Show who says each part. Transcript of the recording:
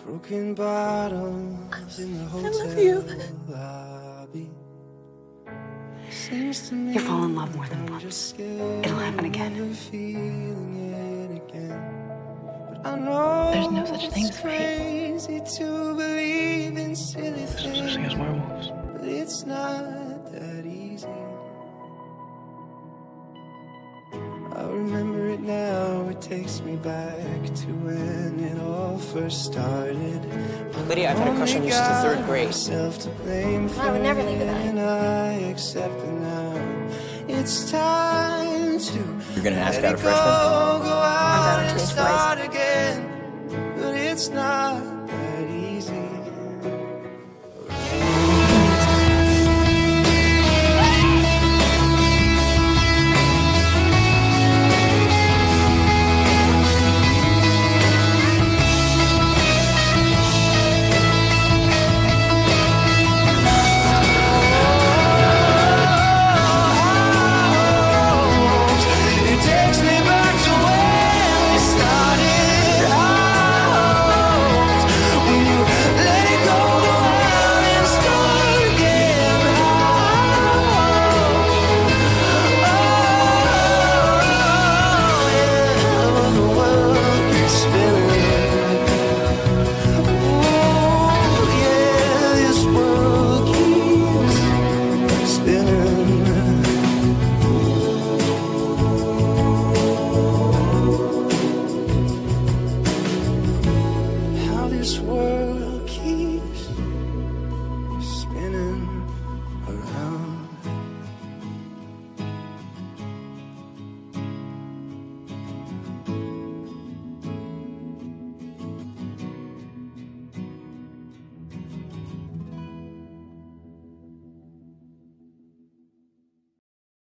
Speaker 1: Broken bottles in the hotel lobby.
Speaker 2: You fall in love more than once. It'll happen again.
Speaker 3: There's no such thing as fate.
Speaker 1: There's no
Speaker 3: such thing as werewolves.
Speaker 1: But it's not that easy. I remember it now, it takes me back to when it all first started.
Speaker 4: Lydia, I've had a crush on you since the 3rd grade.
Speaker 5: I would never leave without you.
Speaker 1: And I accept it now. It's time to
Speaker 4: You're gonna ask out a
Speaker 1: go
Speaker 4: freshman?
Speaker 1: out
Speaker 5: I'm
Speaker 1: and
Speaker 5: twice.
Speaker 1: start again. But it's not that easy. How this world